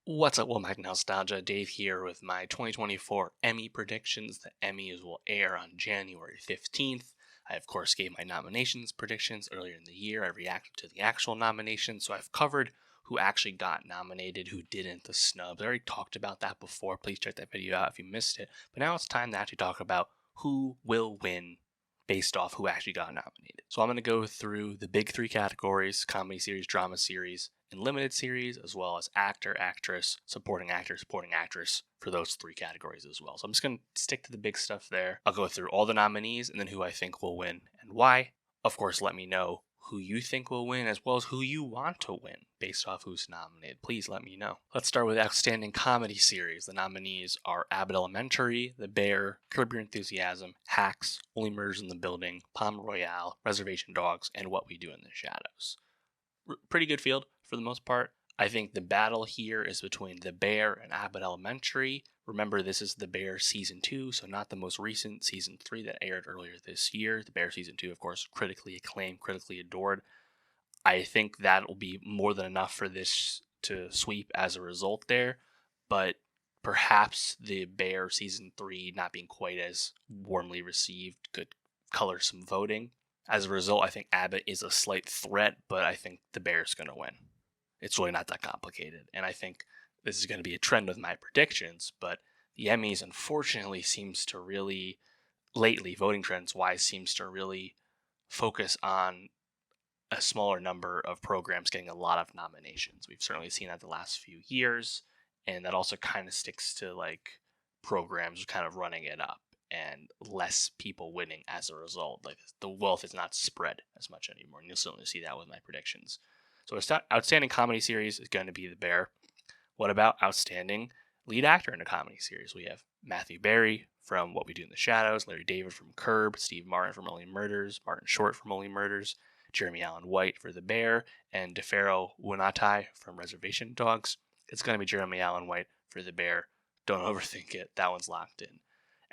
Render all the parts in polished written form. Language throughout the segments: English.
What's up, welcome back to Nostalgia. Dave here with my 2024 Emmy predictions. The Emmys will air on January 15th. I, of course, gave my nominations predictions earlier in the year. I reacted to the actual nominations, so I've covered who actually got nominated, who didn't, the snubs. I already talked about that before. Please check that video out if you missed it. But now it's time to actually talk about who will win based off who actually got nominated. So I'm going to go through the big three categories: comedy series, drama series, and limited series, as well as actor, actress, supporting actress for those three categories as well. So I'm just going to stick to the big stuff there. I'll go through all the nominees and then who I think will win and why. Of course, let me know who you think will win as well as who you want to win based off who's nominated. Please let me know. Let's start with Outstanding Comedy Series. The nominees are Abbott Elementary, The Bear, Curb Your Enthusiasm, Hacks, Only Murders in the Building, Palm Royale, Reservation Dogs, and What We Do in the Shadows. Pretty good field for the most part. I think the battle here is between The Bear and Abbott Elementary. Remember, this is The Bear Season 2, so not the most recent Season 3 that aired earlier this year. The Bear Season 2, of course, critically acclaimed, critically adored. I think that will be more than enough for this to sweep as a result there, but perhaps The Bear Season 3 not being quite as warmly received could color some voting. As a result, I think Abbott is a slight threat, but I think The Bear's going to win. It's really not that complicated, and I think this is going to be a trend with my predictions, but the Emmys, unfortunately, seems to really, lately, voting trends-wise, seems to really focus on a smaller number of programs getting a lot of nominations. We've certainly seen that the last few years, and that also kind of sticks to, like, programs kind of running it up and less people winning as a result. Like, the wealth is not spread as much anymore, and you'll certainly see that with my predictions. So Outstanding Comedy Series is going to be The Bear. What about Outstanding Lead Actor in a Comedy Series? We have Matthew Berry from What We Do in the Shadows, Larry David from Curb, Steve Martin from Only Murders, Martin Short from Only Murders, Jeremy Allen White for The Bear, and DeFaro Winatai from Reservation Dogs. It's going to be Jeremy Allen White for The Bear. Don't overthink it. That one's locked in.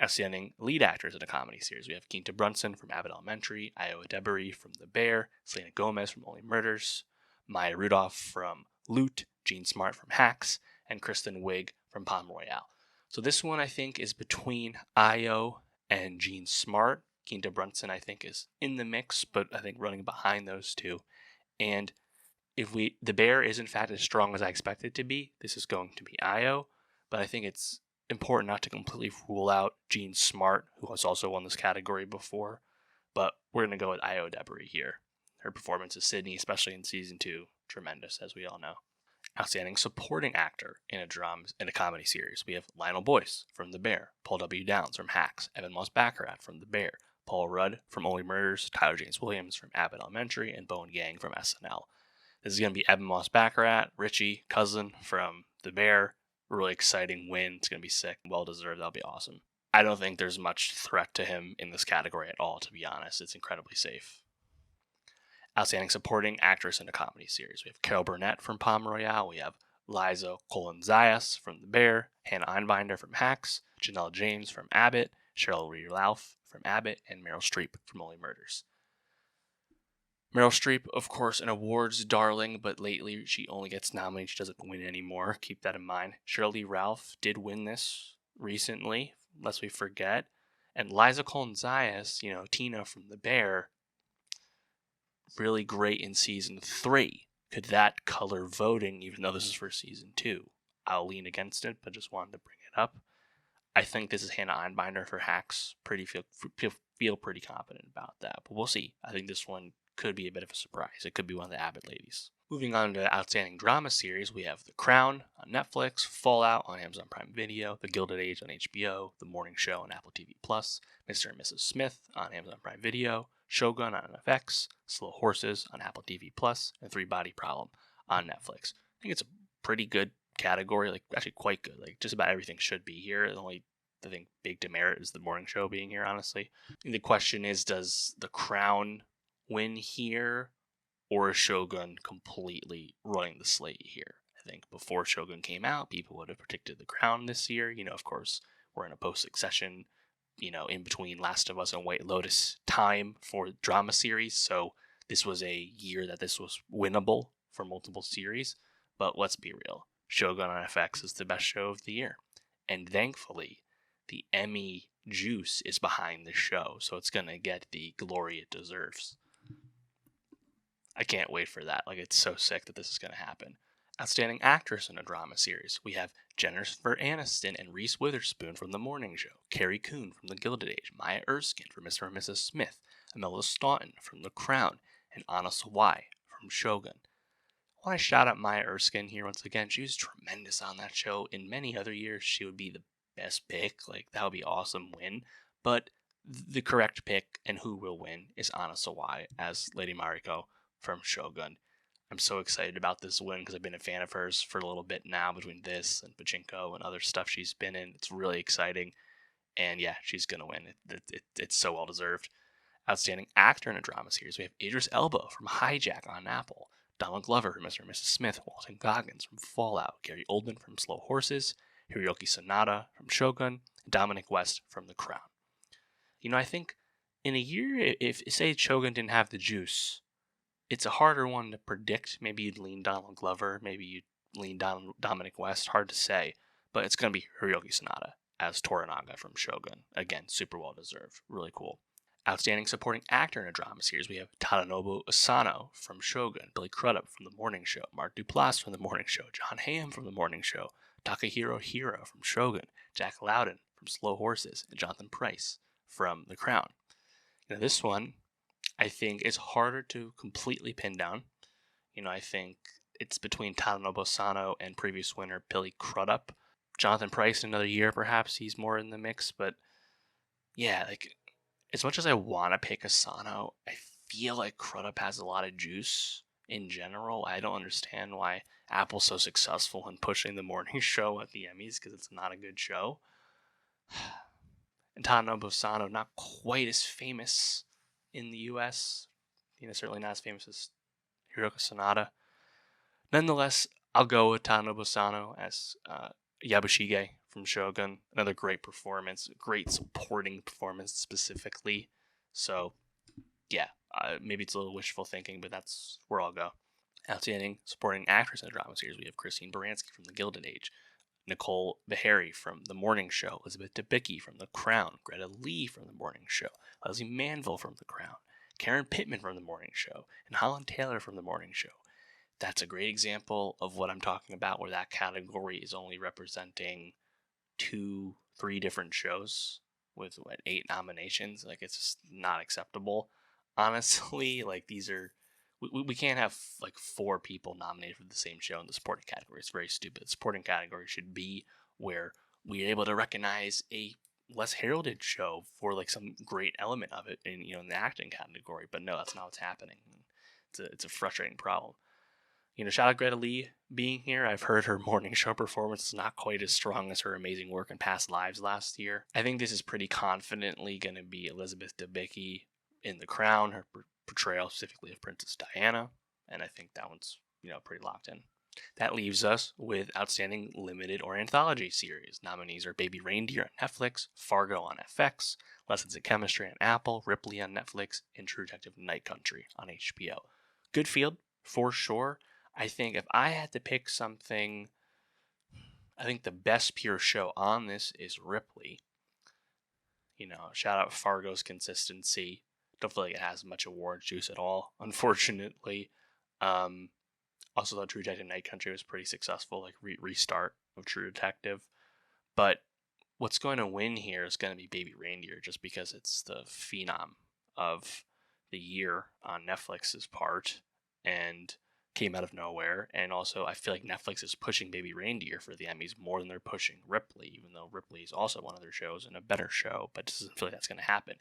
Outstanding Lead Actors in a Comedy Series. We have Quinta Brunson from Abbott Elementary, Io Debary from The Bear, Selena Gomez from Only Murders, Maya Rudolph from Loot, Jean Smart from Hacks, and Kristen Wiig from Palm Royale. So this one, I think, is between Io and Jean Smart. Quinta Brunson, I think, is in the mix, but I think running behind those two. And if The Bear is in fact as strong as I expect it to be, this is going to be Io. But I think it's important not to completely rule out Jean Smart, who has also won this category before. But we're going to go with Io Debary here. Her performance as Sydney, especially in Season 2, tremendous, as we all know. Outstanding Supporting Actor in a Comedy Series. We have Lionel Boyce from The Bear, Paul W. Downs from Hacks, Evan Moss-Bachrach from The Bear, Paul Rudd from Only Murders, Tyler James Williams from Abbott Elementary, and Bowen Yang from SNL. This is going to be Evan Moss-Bachrach, Richie, cousin from The Bear. Really exciting win. It's going to be sick. Well deserved. That'll be awesome. I don't think there's much threat to him in this category at all, to be honest. It's incredibly safe. Outstanding Supporting Actress in a Comedy Series. We have Carol Burnett from Palm Royale. We have Liza Colin-Zayas from The Bear, Hannah Einbinder from Hacks, Janelle James from Abbott, Cheryl Lee Ralph from Abbott, and Meryl Streep from Only Murders. Meryl Streep, of course, an awards darling, but lately she only gets nominated. She doesn't win anymore. Keep that in mind. Cheryl Lee Ralph did win this recently, lest we forget. And Liza Colin-Zayas, Tina from The Bear, really great in Season 3. Could that color voting, even though this is for Season 2? I'll lean against it, but just wanted to bring it up. I think this is Hannah Einbinder for Hacks. Feel pretty confident about that, but we'll see. I think this one could be a bit of a surprise. It could be one of the Abbott ladies. Moving on to Outstanding Drama Series, we have The Crown on Netflix, Fallout on Amazon Prime Video, The Gilded Age on HBO, The Morning Show on Apple TV+, Mr. and Mrs. Smith on Amazon Prime Video, Shogun on FX, Slow Horses on Apple TV+, and Three Body Problem on Netflix. I think it's a pretty good category, actually quite good. Just about everything should be here. The only, I think, big demerit is The Morning Show being here, honestly. The question is, does The Crown win here, or is Shogun completely running the slate here? I think before Shogun came out, people would have predicted The Crown this year. Of course, we're in a post-Succession, in between Last of Us and White Lotus time for drama series. So this was a year that this was winnable for multiple series. But let's be real. Shogun on FX is the best show of the year. And thankfully, the Emmy juice is behind the show, so it's going to get the glory it deserves. I can't wait for that. Like, it's so sick that this is going to happen. Outstanding Actress in a Drama Series. We have Jennifer Aniston and Reese Witherspoon from The Morning Show, Carrie Coon from The Gilded Age, Maya Erskine from Mr. and Mrs. Smith, Imelda Staunton from The Crown, and Anna Sawai from Shogun. I want to shout out Maya Erskine here once again. She was tremendous on that show. In many other years, she would be the best pick. Like, that would be awesome win. But the correct pick and who will win is Anna Sawai as Lady Mariko from Shogun. I'm so excited about this win because I've been a fan of hers for a little bit now, between this and Pachinko and other stuff she's been in. It's really exciting. And yeah, she's going to win. It's so well deserved. Outstanding Actor in a Drama Series. We have Idris Elba from Hijack on Apple, Donald Glover from Mr. and Mrs. Smith, Walton Goggins from Fallout, Gary Oldman from Slow Horses, Hiroyuki Sanada from Shogun, and Dominic West from The Crown. I think in a year, if say Shogun didn't have the juice, it's a harder one to predict. Maybe you'd lean Donald Glover, maybe you'd lean Dominic West, hard to say, but it's going to be Hiroyuki Sanada as Toranaga from Shogun. Again, super well deserved, really cool. Outstanding Supporting Actor in a Drama Series, we have Tadanobu Asano from Shogun, Billy Crudup from The Morning Show, Mark Duplass from The Morning Show, John Hamm from The Morning Show, Takahiro Hiro from Shogun, Jack Lowden from Slow Horses, and Jonathan Pryce from The Crown. This one, I think, is harder to completely pin down. I think it's between Tadanobu Asano and previous winner Billy Crudup. Jonathan Pryce, another year, perhaps he's more in the mix, but yeah, like, as much as I want to pick Asano, I feel like Crudup has a lot of juice in general. I don't understand why Apple's so successful in pushing The Morning Show at the Emmys, because it's not a good show. And Tadanobu Asano, not quite as famous in the US. Certainly not as famous as Hiroyuki Sanada. Nonetheless, I'll go with Tadanobu Asano as Yabushige from Shogun. Another great performance, great supporting performance specifically. So, yeah, maybe it's a little wishful thinking, but that's where I'll go. Outstanding Supporting Actress in a Drama Series, we have Christine Baranski from The Gilded Age, Nicole Beharie from The Morning Show, Elizabeth Debicki from The Crown, Greta Lee from The Morning Show, Leslie Manville from The Crown, Karen Pittman from The Morning Show, and Holland Taylor from The Morning Show. That's a great example of what I'm talking about, where that category is only representing 2-3 different shows with 8 nominations. Like, it's just not acceptable. Honestly, like, these are we can't have like 4 people nominated for the same show in the supporting category. It's very stupid. The supporting category should be where we're able to recognize a less heralded show for like some great element of it in the acting category. But no, that's not what's happening. It's a frustrating problem. Shout out Greta Lee being here. I've heard her Morning Show performance is not quite as strong as her amazing work in Past Lives last year. I think this is pretty confidently going to be Elizabeth Debicki in The Crown, her portrayal specifically of Princess Diana, and I think that one's pretty locked in. That leaves us with Outstanding Limited or Anthology Series. Nominees are Baby Reindeer on Netflix, Fargo on FX, Lessons in Chemistry on Apple, Ripley on Netflix, and True Detective Night Country on HBO. Good field, for sure. I think if I had to pick something, I think the best pure show on this is Ripley. Shout out Fargo's consistency. Don't feel like it has much award juice at all, unfortunately. Also thought True Detective Night Country was pretty successful, like restart of True Detective. But what's going to win here is going to be Baby Reindeer, just because it's the phenom of the year on Netflix's part and came out of nowhere. And also, I feel like Netflix is pushing Baby Reindeer for the Emmys more than they're pushing Ripley, even though Ripley is also one of their shows and a better show, but it doesn't feel like that's going to happen.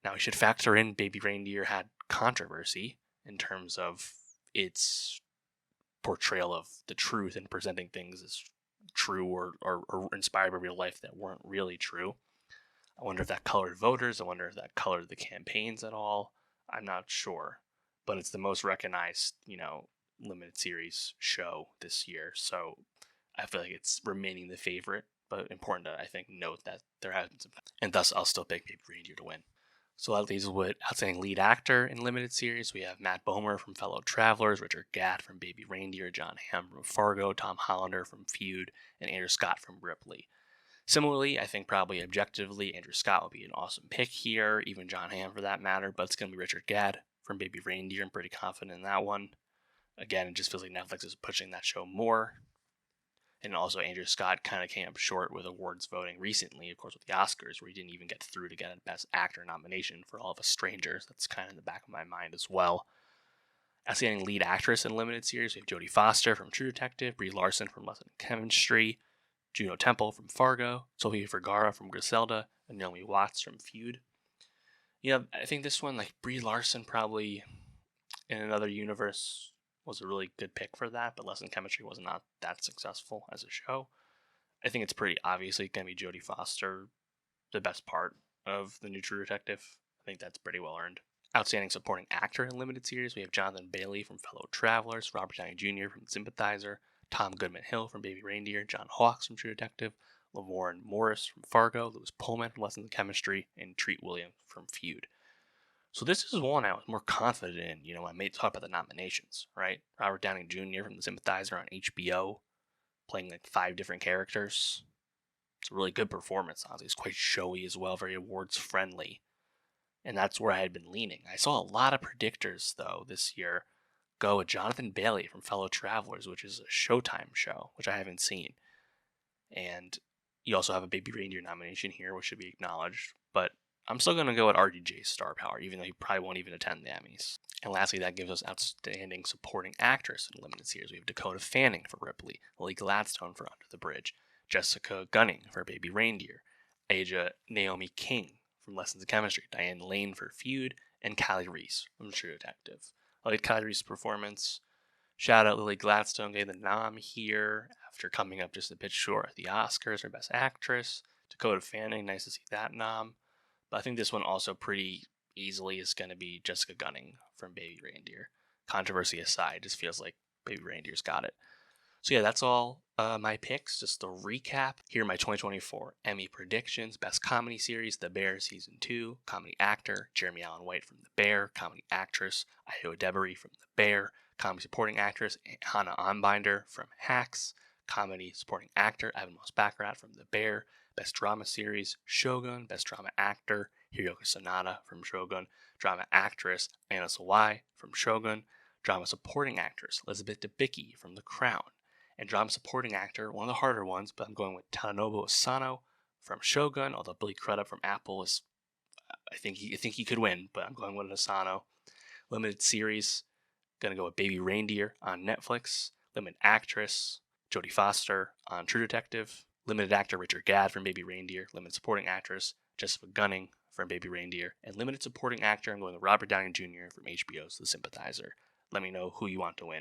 Now, we should factor in Baby Reindeer had controversy in terms of its portrayal of the truth and presenting things as true or inspired by real life that weren't really true. I wonder if that colored voters. I wonder if that colored the campaigns at all. I'm not sure. But it's the most recognized, limited series show this year. So I feel like it's remaining the favorite, but important to, I think, note that there has been some. And thus, I'll still pick Baby Reindeer to win. So that leaves with outstanding lead actor in limited series. We have Matt Bomer from Fellow Travelers, Richard Gadd from Baby Reindeer, John Hamm from Fargo, Tom Hollander from Feud, and Andrew Scott from Ripley. Similarly, I think probably objectively, Andrew Scott would be an awesome pick here, even John Hamm for that matter, but it's going to be Richard Gadd from Baby Reindeer. I'm pretty confident in that one. Again, it just feels like Netflix is pushing that show more. And also, Andrew Scott kind of came up short with awards voting recently, of course, with the Oscars, where he didn't even get through to get a Best Actor nomination for All of Us Strangers. That's kind of in the back of my mind as well. Outstanding lead actress in limited series, we have Jodie Foster from True Detective, Brie Larson from Lessons in Chemistry, Juno Temple from Fargo, Sofia Vergara from Griselda, and Naomi Watts from Feud. Yeah, I think this one, like Brie Larson, probably in another universe was a really good pick for that, but Lessons in Chemistry was not that successful as a show. I think it's pretty obviously going to be Jodie Foster, the best part of the new True Detective. I think that's pretty well earned. Outstanding supporting actor in limited series, we have Jonathan Bailey from Fellow Travelers, Robert Downey Jr. from Sympathizer, Tom Goodman-Hill from Baby Reindeer, John Hawkes from True Detective, Lamorne Morris from Fargo, Lewis Pullman from Lessons in Chemistry, and Treat Williams from Feud. So this is one I was more confident in, when I talk about the nominations, right? Robert Downey Jr. from The Sympathizer on HBO, playing like 5 different characters. It's a really good performance, honestly. It's quite showy as well, very awards friendly. And that's where I had been leaning. I saw a lot of predictors, though, this year go with Jonathan Bailey from Fellow Travelers, which is a Showtime show, which I haven't seen. And you also have a Baby Reindeer nomination here, which should be acknowledged. But I'm still going to go with RDJ's star power, even though he probably won't even attend the Emmys. And lastly, that gives us outstanding supporting actress in limited series. We have Dakota Fanning for Ripley, Lily Gladstone for Under the Bridge, Jessica Gunning for Baby Reindeer, Aja Naomi King from Lessons in Chemistry, Diane Lane for Feud, and Callie Reese from True Detective. I like Callie Reese's performance. Shout out Lily Gladstone getting the nom here after coming up just a bit short at the Oscars for Best Actress. Dakota Fanning, nice to see that nom. But I think this one also pretty easily is going to be Jessica Gunning from Baby Reindeer. Controversy aside, just feels like Baby Reindeer's got it. So yeah, that's all my picks. Just a recap. Here are my 2024 Emmy predictions. Best Comedy Series, The Bear Season 2. Comedy Actor, Jeremy Allen White from The Bear. Comedy Actress, Ayo Edebiri from The Bear. Comedy Supporting Actress, Hannah Onbinder from Hacks. Comedy Supporting Actor, Evan Moss-Bachrach from The Bear. Best Drama Series, Shogun. Best Drama Actor, Hiroyuki Sanada from Shogun. Drama Actress, Anna Sawai from Shogun. Drama Supporting Actress, Elizabeth Debicki from The Crown. And drama supporting actor, one of the harder ones, but I'm going with Tadanobu Asano from Shogun, although Billy Crudup from Apple is, I think he could win, but I'm going with Asano. Limited series, gonna go with Baby Reindeer on Netflix. Limited actress, Jodie Foster on True Detective. Limited actor, Richard Gadd from Baby Reindeer. Limited supporting actress, Jessica Gunning from Baby Reindeer. And limited supporting actor, I'm going with Robert Downey Jr. from HBO's The Sympathizer. Let me know who you want to win.